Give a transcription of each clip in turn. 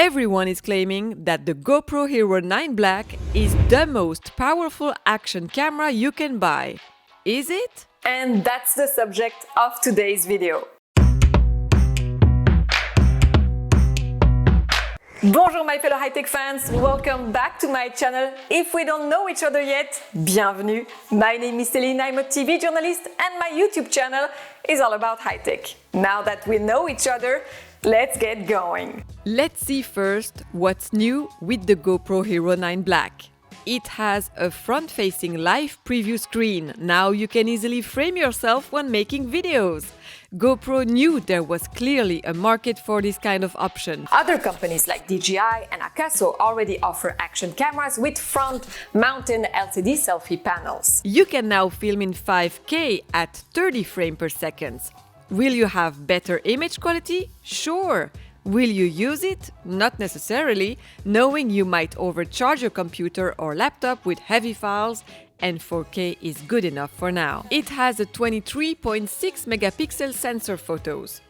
Everyone is claiming that the GoPro Hero 9 Black is the most powerful action camera you can buy. Is it? And that's the subject of today's video. Bonjour my fellow high-tech fans, welcome back to my channel. If we don't know each other yet, bienvenue. My name is Céline, I'm a TV journalist and my YouTube channel is all about high-tech. Now that we know each other, let's get going. Let's see first what's new with the GoPro Hero 9 Black. It has a front-facing live preview screen. Now you can easily frame yourself when making videos. GoPro knew there was clearly a market for this kind of option. Other companies like DJI and Akaso already offer action cameras with front-mounted LCD selfie panels. You can now film in 5K at 30 frames per second. Will you have better image quality? Sure. Will you use it? Not necessarily, knowing you might overcharge your computer or laptop with heavy files, and 4K is good enough for now. It has a 23.6 megapixel sensor photos.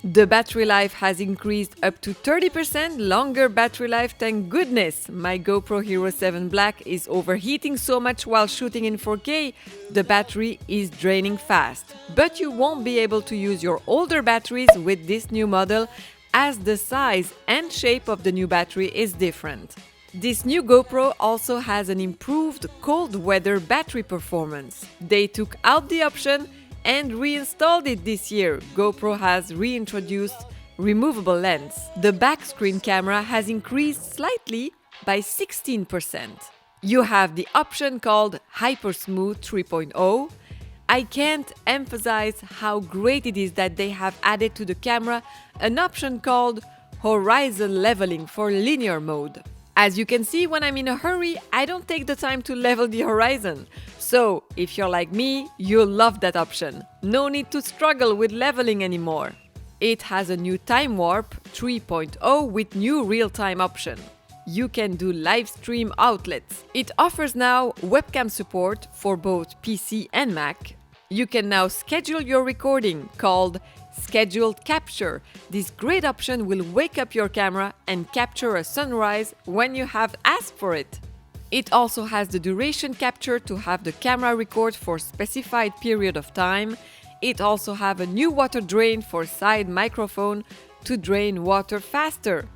The battery life has increased up to 30% longer battery life, thank goodness. My GoPro Hero 7 Black is overheating so much while shooting in 4K, the battery is draining fast. But you won't be able to use your older batteries with this new model, as the size and shape of the new battery is different. This new GoPro also has an improved cold weather battery performance. They took out the option and reinstalled it this year. GoPro has reintroduced removable lens. The back screen camera has increased slightly by 16%. You have the option called Hyper Smooth 3.0. I can't emphasize how great it is that they have added to the camera an option called Horizon Leveling for linear mode. As you can see, when I'm in a hurry, I don't take the time to level the horizon. So, if you're like me, you'll love that option. No need to struggle with leveling anymore. It has a new Time Warp 3.0 with new real-time option. You can do live stream outlets. It offers now webcam support for both PC and Mac. You can now schedule your recording, called Scheduled Capture. This great option will wake up your camera and capture a sunrise when you have asked for it. It also has the duration capture to have the camera record for specified period of time. It also have a new water drain for side microphone to drain water faster.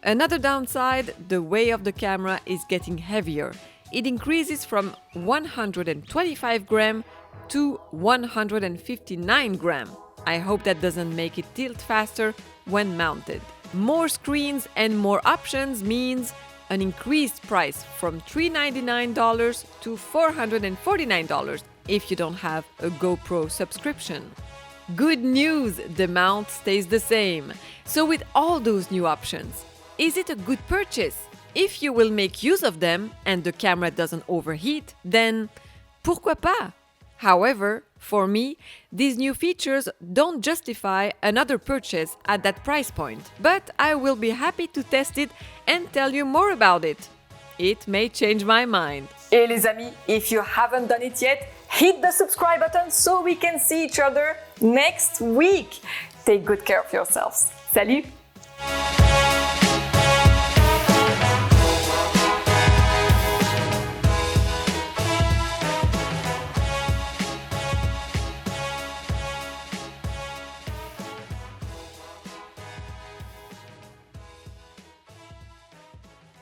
Another downside, the weight of the camera is getting heavier. It increases from 125 gram to 159 gram. I hope that doesn't make it tilt faster when mounted. More screens and more options means an increased price from $399 to $449 if you don't have a GoPro subscription. Good news, the mount stays the same. So with all those new options, is it a good purchase? If you will make use of them and the camera doesn't overheat, then pourquoi pas? However, for me, these new features don't justify another purchase at that price point. But I will be happy to test it and tell you more about it. It may change my mind. Et les amis, if you haven't done it yet, hit the subscribe button so we can see each other next week. Take good care of yourselves. Salut!